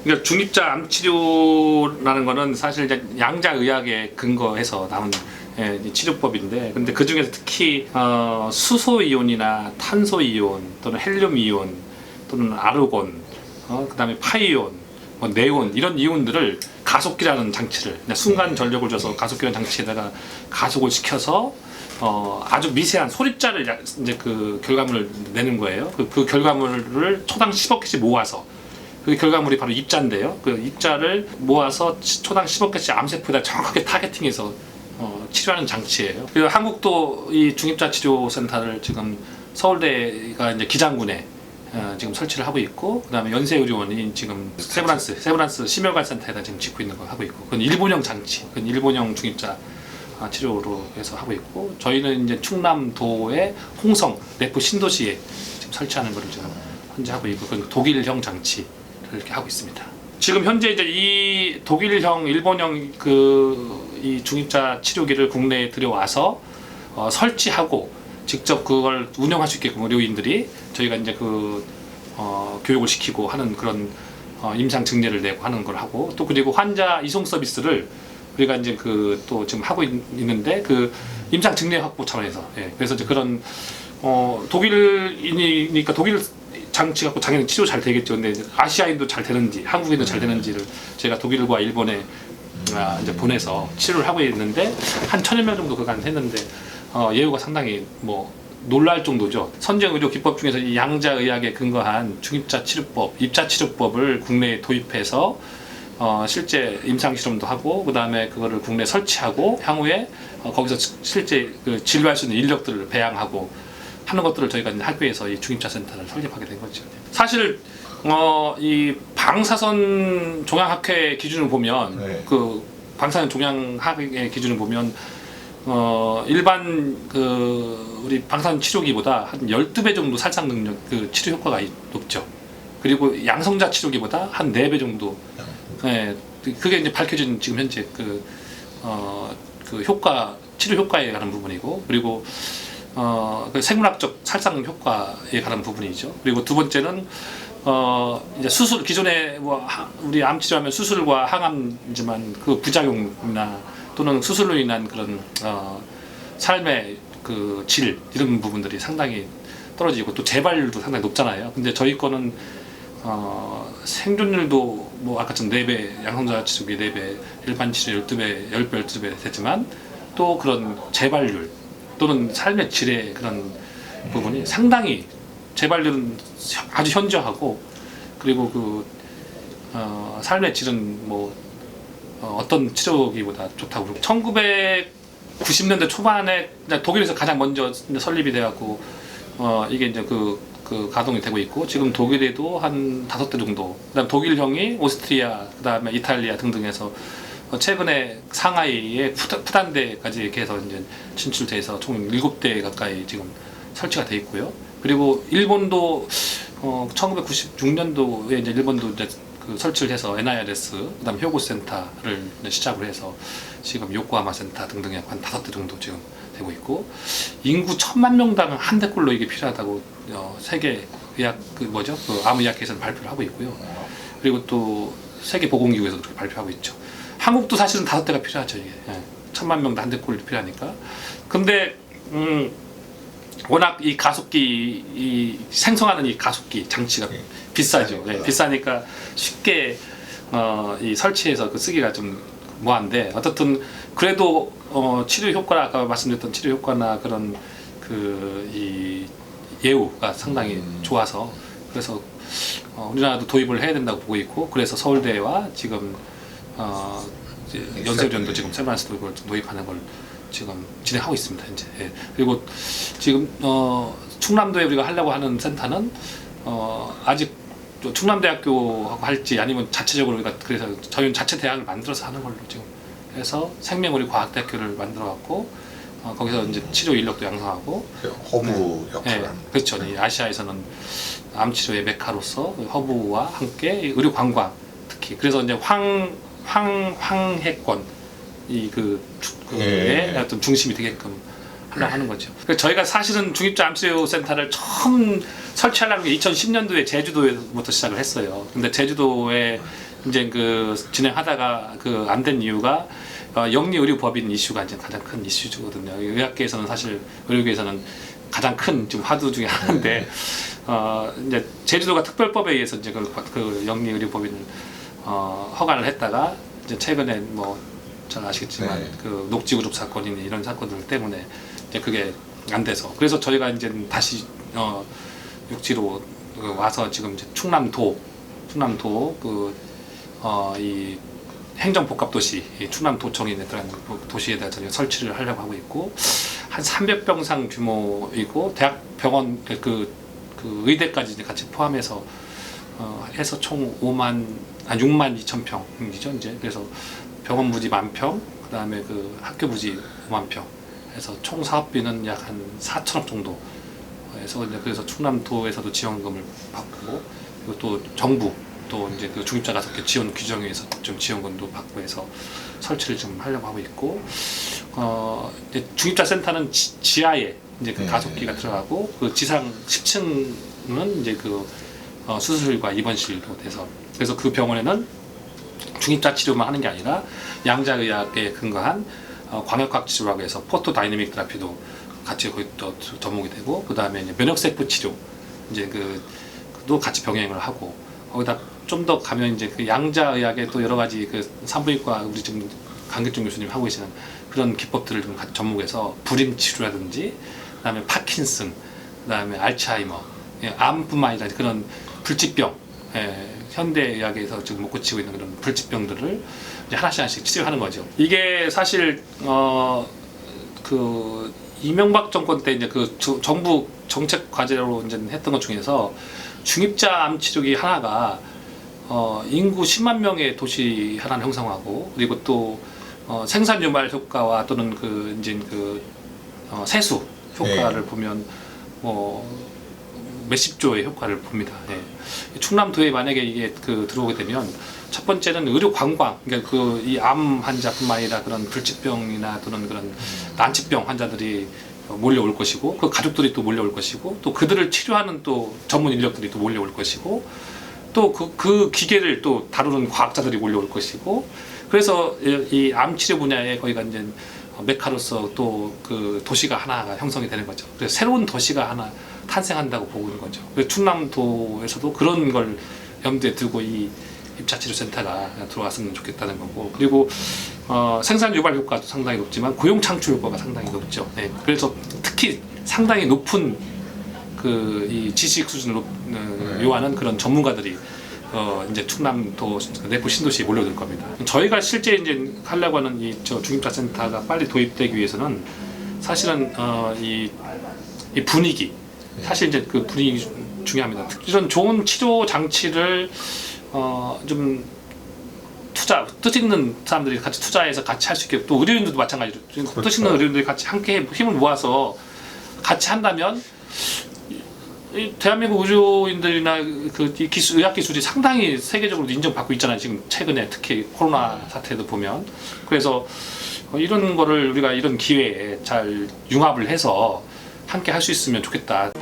그러니까 중입자 암 치료라는 거는 사실 이제 양자의학에 근거해서 나온 이 치료법인데, 근데 그 중에서 특히 수소 이온이나 탄소 이온 또는 헬륨 이온 또는 아르곤, 그다음에 파이온, 네온 이런 이온들을 가속기라는 장치를 순간 전력을 줘서 가속기라는 장치에다가 가속을 시켜서 아주 미세한 소립자를 이제 그 결과물을 내는 거예요. 그 결과물을 초당 10억 개씩 모아서, 그 결과물이 바로 입자인데요. 그 입자를 모아서 초당 10억 개씩 암세포에다 정확하게 타겟팅해서 치료하는 장치예요. 그리고 한국도 이 중입자 치료 센터를 지금 서울대가 이제 기장군에 지금 설치를 하고 있고, 그다음에 연세의료원이 지금 세브란스 심혈관센터에다 지금 짓고 있는 거 하고 있고, 그건 일본형 장치, 그건 일본형 중입자 치료로 해서 하고 있고, 저희는 이제 충남도의 홍성 내포 신도시에 지금 설치하는 거를 지금 현재 하고 있고, 그건 독일형 장치를 이렇게 하고 있습니다. 지금 현재 이제 이 독일형, 일본형 이 중입자 치료기를 국내에 들여와서 설치하고 직접 그걸 운영할 수 있게끔 의료인들이 저희가 이제 교육을 시키고 하는 그런 임상 증례를 내고 하는 걸 하고, 또 그리고 환자 이송 서비스를 우리가 이제 또 지금 하고 있는데, 그 임상 증례 확보 차원에서, 그래서 이제 그런 독일이니까 독일 장치 갖고 당연히 치료 잘 되겠죠. 근데 아시아인도 잘 되는지 한국인도 잘 되는지를 저희가 독일과 일본에 이제 보내서 치료를 하고 있는데, 한 1000여 명 정도 그간 했는데 예후가 상당히 놀랄 정도죠. 선진 의료 기법 중에서 이 양자의학에 근거한 중입자 치료법, 입자 치료법을 국내에 도입해서 실제 임상 실험도 하고, 그다음에 그거를 국내에 설치하고, 향후에 거기서 실제 진료할 수 있는 인력들을 배양하고 하는 것들을 저희가 이제 학교에서 이 중입자 센터를 설립하게 된 거죠. 사실 이 방사선 종양학회 기준을 보면, 그 방사선 종양학의 기준을 보면 일반 우리 방사선 치료기보다 한 12배 정도 살상 능력, 치료 효과가 높죠. 그리고 양성자 치료기보다 한 4배 정도. 그게 이제 밝혀진 지금 현재 효과, 치료 효과에 관한 부분이고, 그리고 생물학적 살상 효과에 관한 부분이죠. 그리고 두 번째는 이제 수술, 기존에 우리 암 치료하면 수술과 항암이지만 그 부작용이나 또는 수술로 인한 그런 삶의 질 이런 부분들이 상당히 떨어지고, 또 재발률도 상당히 높잖아요. 근데 저희 거는 생존율도 아까처럼 4배, 양성자 치료기 4배, 일반 치료 12배, 10배, 12배 됐지만, 또 그런 재발률 또는 삶의 질의 그런 부분이 상당히, 재발률은 아주 현저하고, 그리고 삶의 질은 어떤 치료기보다 좋다고 그러고, 1990년대 초반에 독일에서 가장 먼저 설립이 돼갖고 이게 이제 가동이 되고 있고, 지금 독일에도 한 5대 정도, 그다음 독일형이 오스트리아, 그다음에 이탈리아 등등해서 최근에 상하이의 푸단대까지 이렇게 해서 이제 진출돼서 총 7대 가까이 지금 설치가 돼 있고요. 그리고 일본도 1996년도에 이제 일본도 이제 설치를 해서 NIRS, 그다음 효고센터를 시작을 해서 지금 요코하마 센터 등등에 한 5대 정도 지금 되고 있고, 인구 1000만 명당 한 대꼴로 이게 필요하다고 세계 의학 암의학회에서는 발표를 하고 있고요. 그리고 또 세계 보건기구에서도 그렇게 발표하고 있죠. 한국도 사실은 5대가 필요하죠. 이게 1000만 명당 한 대꼴이 필요하니까. 근데 워낙 이 가속기, 생성하는 이 가속기 장치가 비싸죠. 비싸니까 쉽게 이 설치해서 쓰기가 좀 뭐한데, 어떻든 그래도 치료 효과나, 아까 말씀드렸던 치료 효과나 그런 이 예후가 상당히 좋아서, 그래서 우리나라도 도입을 해야 된다고 보고 있고, 그래서 서울대와 지금 연세의료원도 지금 세브란스도 이걸 도입하는 걸 지금 진행하고 있습니다, 현재. 그리고 지금 충남도에 우리가 하려고 하는 센터는 아직 충남대학교하고 할지, 아니면 자체적으로 우리가, 그래서 저희는 자체 대학을 만들어서 하는 걸로 지금 해서 생명의료과학대학교를 만들어 갖고 거기서 이제 치료 인력도 양성하고 허브 역할을 하는. 그렇죠. 이 아시아에서는 암 치료의 메카로서 허브와 함께 의료 관광, 특히 그래서 이제 황해권 어떤 중심이 되게끔 하려고 하는 거죠. 그러니까 저희가 사실은 중입자 암치료 센터를 처음 설치하려는 게 2010년도에 제주도에부터 시작을 했어요. 근데 제주도에 이제 그 진행하다가 그 안 된 이유가 영리의료법인 이슈가 이제 가장 큰 이슈거든요. 의학계에서는 사실 의료계에서는 가장 큰 지금 화두 중에 하나인데 이제 제주도가 특별법에 의해서 이제 그 영리의료법인을 허가를 했다가 이제 최근에 뭐 잘 아시겠지만 네. 그 녹지그룹 사건이나 이런 사건들 때문에 이제 그게 안 돼서 그래서 저희가 이제 다시 육지로 와서 지금 이제 충남도 이 행정복합도시 이 충남도청이 들어간 도시에다 저희가 설치를 하려고 하고 있고 한 300병상 규모이고 대학병원 그 의대까지 이제 같이 포함해서 해서 총 6만 2천 평이죠 이제. 그래서 병원 부지 10,000평, 그다음에 그 학교 부지 5만 평 해서 총 사업비는 약 한 4천억 정도 해서 이제 그래서 충남도에서도 지원금을 받고 그리고 또 정부 또 이제 그 중입자 가족계 지원 규정에서 좀 지원금도 받고 해서 설치를 좀 하려고 하고 있고 이제 중입자 센터는 지하에 이제 그 가족기가 들어가고 그 지상 10층은 이제 그 수술과 입원실로 돼서 그래서 그 병원에는 중입자 치료만 하는 게 아니라 양자의학에 근거한 광역학 치료라고 해서 포토 다이내믹 테라피도 같이 거기 또 접목이 되고 그 다음에 이제 면역세포 치료 이제 그도 같이 병행을 하고 거기다 좀 더 가면 이제 그 양자의학에 또 여러 가지 그 산부인과 우리 지금 강격준 교수님 하고 계시는 그런 기법들을 좀 같이 접목해서 불임 치료라든지 그다음에 파킨슨 그다음에 알츠하이머 암뿐만 아니라 그런 불치병 현대의학에서 지금 못 고치고 있는 그런 불치병들을 이제 하나씩 치료하는 거죠. 이게 사실 그 이명박 정권 때 이제 그 정부 정책 과제로 이제 했던 것 중에서 중입자 암 치료기 하나가 인구 10만 명의 도시 하나를 형성하고 그리고 또 생산 유발 효과와 또는 그 이제 그 세수 효과를 보면 뭐 몇십조의 효과를 봅니다. 예. 충남도에 만약에 이게 그 들어오게 되면 첫 번째는 의료 관광, 그러니까 그 이 암 환자뿐만 아니라 그런 불치병이나 또는 그런 난치병 환자들이 몰려올 것이고 그 가족들이 또 몰려올 것이고 또 그들을 치료하는 또 전문 인력들이 또 몰려올 것이고 또 그 기계를 또 다루는 과학자들이 몰려올 것이고 그래서 이 암 치료 분야에 거기가 이제 메카로서 또 그 도시가 하나가 형성이 되는 거죠. 그래서 새로운 도시가 하나 탄생한다고 보고 있는 거죠. 그래서 충남도에서도 그런 걸 염두에 두고 이 입자치료센터가 들어왔으면 좋겠다는 거고 그리고 생산 유발 효과도 상당히 높지만 고용 창출 효과가 상당히 높죠. 네. 그래서 특히 상당히 높은 그 이 지식 수준을 요하는 그런 전문가들이 이제 충남도 내부 신도시에 몰려들 겁니다. 저희가 실제 이제 하려고 하는 이 중입자 센터가 빨리 도입되기 위해서는 사실은 이 분위기 사실 이제 그 분위기 중요합니다. 이런 좋은 치료 장치를 좀 뜻 있는 사람들이 같이 투자해서 같이 할 수 있게 또 의료인들도 마찬가지로 그렇죠. 뜻 있는 의료인들이 같이 함께 힘을 모아서 같이 한다면 이 대한민국 의료인들이나 그 의학 기술이 상당히 세계적으로 인정받고 있잖아요. 지금 최근에 특히 코로나 사태도 보면 그래서 이런 거를 우리가 이런 기회에 잘 융합을 해서 함께 할 수 있으면 좋겠다.